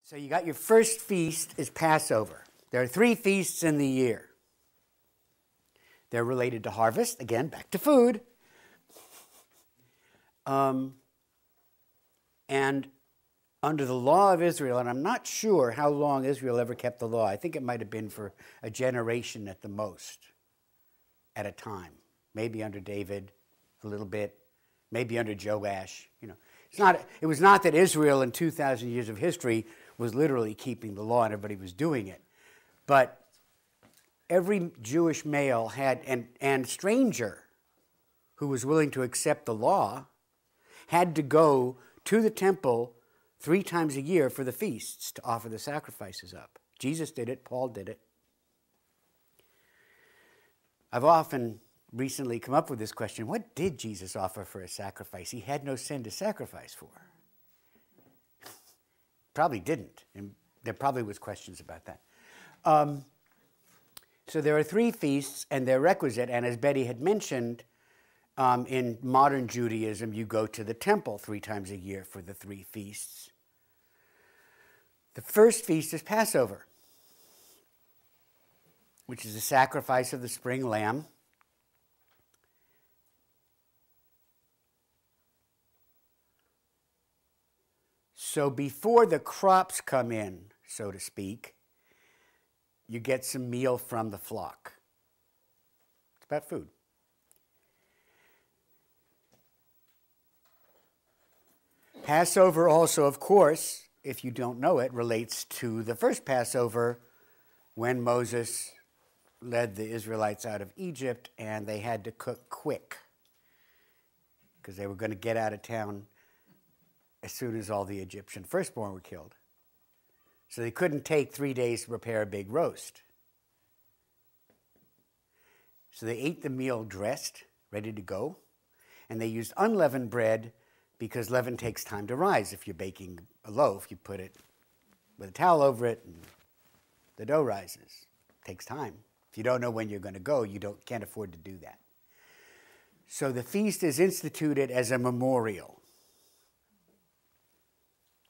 So you got your first feast is Passover. There are 3 feasts in the year. They're related to harvest. Again, back to food. And under the law of Israel, and I'm not sure how long Israel ever kept the law. I think it might have been for a generation at the most, at a time. Maybe under David, a little bit. Maybe under Joash. It was not that Israel in 2,000 years of history was literally keeping the law and everybody was doing it. But every Jewish male had, and stranger who was willing to accept the law, had to go to the temple 3 times a year for the feasts to offer the sacrifices up. Jesus did it. Paul did it. I've often recently come up with this question: what did Jesus offer for a sacrifice? He had no sin to sacrifice for. Probably didn't. And there probably was questions about that. So there are 3 feasts, and they're requisite. And as Betty had mentioned, in modern Judaism, you go to the temple 3 times a year for the 3 feasts. The first feast is Passover, which is the sacrifice of the spring lamb. So before the crops come in, so to speak, you get some meal from the flock. It's about food. Passover also, of course, if you don't know it, relates to the first Passover when Moses led the Israelites out of Egypt and they had to cook quick because they were going to get out of town as soon as all the Egyptian firstborn were killed. So they couldn't take 3 days to prepare a big roast. So they ate the meal dressed, ready to go, and they used unleavened bread because leaven takes time to rise. If you're baking a loaf, you put it with a towel over it and the dough rises. It takes time. If you don't know when you're going to go, can't afford to do that. So the feast is instituted as a memorial.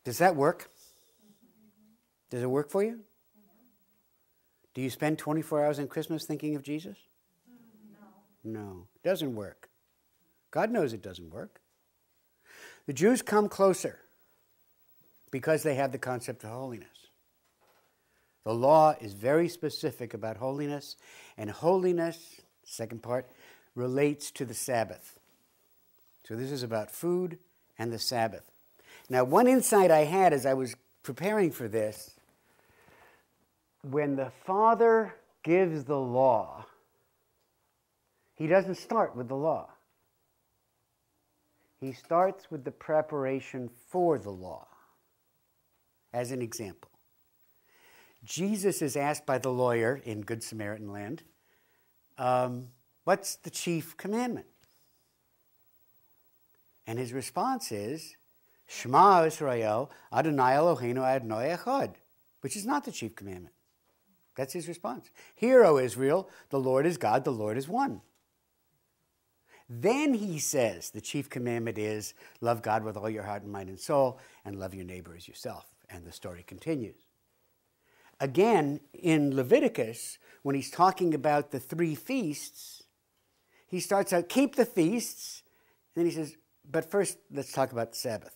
Does that work? Does it work for you? Do you spend 24 hours on Christmas thinking of Jesus? No, it doesn't work. God knows it doesn't work. The Jews come closer because they have the concept of holiness. The law is very specific about holiness, and holiness, second part, relates to the Sabbath. So this is about food and the Sabbath. Now, one insight I had as I was preparing for this, when the Father gives the law, he doesn't start with the law. He starts with the preparation for the law. As an example, Jesus is asked by the lawyer in Good Samaritan land, what's the chief commandment? And his response is, Shema Israel, Adonai Eloheinu Adonai Echad, which is not the chief commandment. That's his response. Hear, O Israel, the Lord is God, the Lord is one. Then he says the chief commandment is love God with all your heart and mind and soul and love your neighbor as yourself. And the story continues. Again, in Leviticus, when he's talking about the 3 feasts, he starts out, keep the feasts, and then he says, but first let's talk about the Sabbath.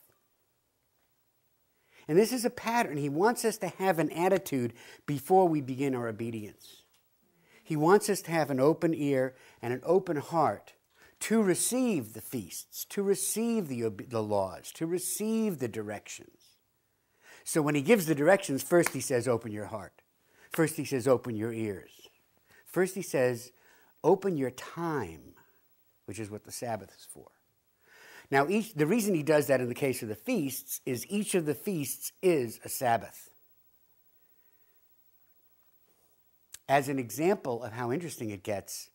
And this is a pattern. He wants us to have an attitude before we begin our obedience. He wants us to have an open ear and an open heart to receive the feasts, to receive the laws, to receive the directions. So when he gives the directions, first he says, open your heart. First he says, open your ears. First he says, open your time, which is what the Sabbath is for. Now, the reason he does that in the case of the feasts is each of the feasts is a Sabbath. As an example of how interesting it gets,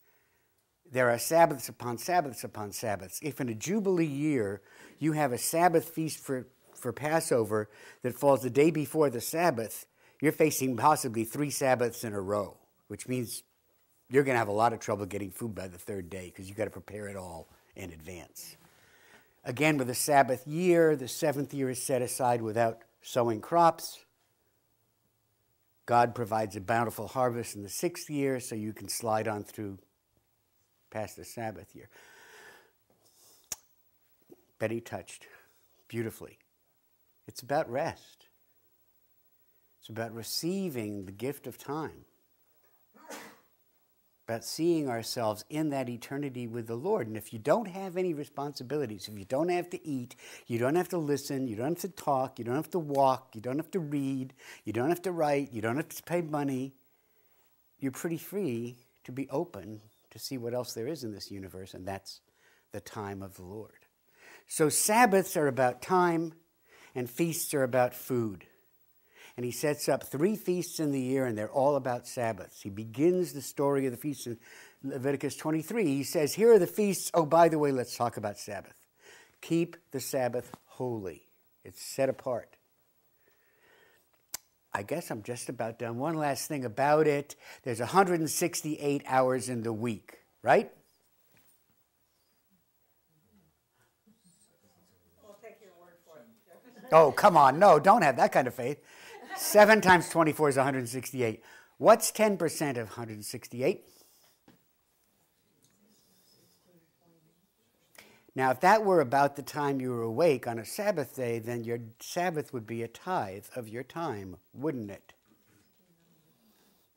there are Sabbaths upon Sabbaths upon Sabbaths. If in a Jubilee year you have a Sabbath feast for Passover that falls the day before the Sabbath, you're facing possibly 3 Sabbaths in a row, which means you're going to have a lot of trouble getting food by the 3rd day because you've got to prepare it all in advance. Again, with a Sabbath year, the 7th year is set aside without sowing crops. God provides a bountiful harvest in the 6th year, so you can slide on through past the Sabbath year. Betty touched beautifully. It's about rest. It's about receiving the gift of time. About seeing ourselves in that eternity with the Lord. And if you don't have any responsibilities, if you don't have to eat, you don't have to listen, you don't have to talk, you don't have to walk, you don't have to read, you don't have to write, you don't have to pay money, you're pretty free to be open to see what else there is in this universe, and that's the time of the Lord. So Sabbaths are about time, and feasts are about food. And he sets up 3 feasts in the year, and they're all about Sabbaths. He begins the story of the feasts in Leviticus 23. He says, here are the feasts. Oh, by the way, let's talk about Sabbath. Keep the Sabbath holy. It's set apart. I guess I'm just about done. One last thing about it. There's 168 hours in the week, right? We'll take your word for it. Oh, come on. No, don't have that kind of faith. 7 times 24 is 168. What's 10% of 168? Now, if that were about the time you were awake on a Sabbath day, then your Sabbath would be a tithe of your time, wouldn't it?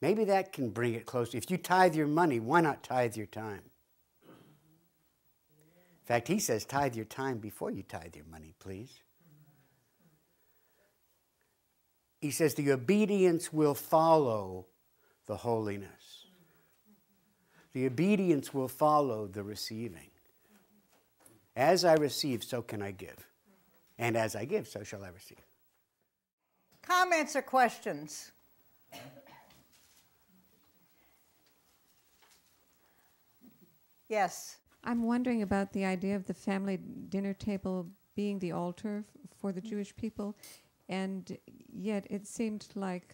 Maybe that can bring it closer. If you tithe your money, why not tithe your time? In fact, he says tithe your time before you tithe your money, please. He says the obedience will follow the holiness. The obedience will follow the receiving. As I receive, so can I give. And as I give, so shall I receive. Comments or questions? Yes. I'm wondering about the idea of the family dinner table being the altar for the Jewish people. And yet it seemed like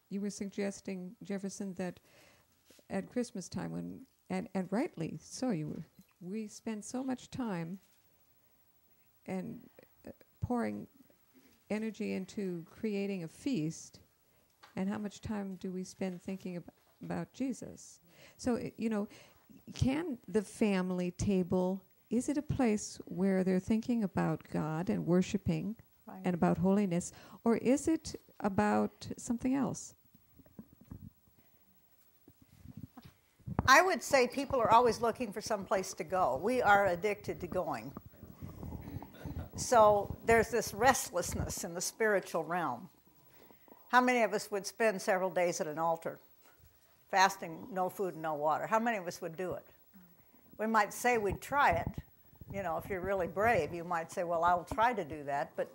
you were suggesting, Jefferson, that at Christmas time, and rightly so, we spend so much time and pouring energy into creating a feast, and how much time do we spend thinking about Jesus? So, can the family table, is it a place where they're thinking about God and worshiping and about holiness, or is it about something else? I would say people are always looking for some place to go. We are addicted to going. So there's this restlessness in the spiritual realm. How many of us would spend several days at an altar, fasting, no food and no water? How many of us would do it? We might say we'd try it. If you're really brave, you might say, well, I'll try to do that, but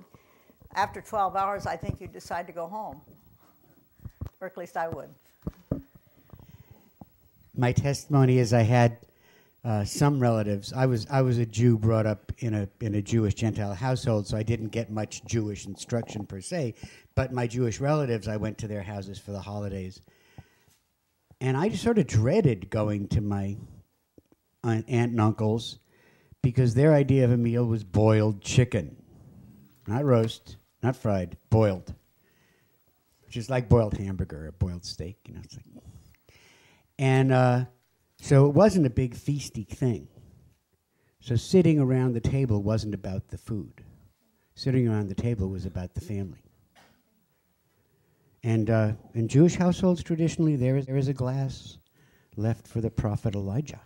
after 12 hours, I think you'd decide to go home. Or at least I would. My testimony is I had some relatives. I was a Jew brought up in a Jewish Gentile household, so I didn't get much Jewish instruction per se. But my Jewish relatives, I went to their houses for the holidays. And I just sort of dreaded going to my aunt and uncles because their idea of a meal was boiled chicken. Not roast, not fried, boiled. Which is like boiled hamburger or boiled steak, It's like, and so it wasn't a big feasty thing. So sitting around the table wasn't about the food. Sitting around the table was about the family. And in Jewish households, traditionally, there is a glass left for the prophet Elijah.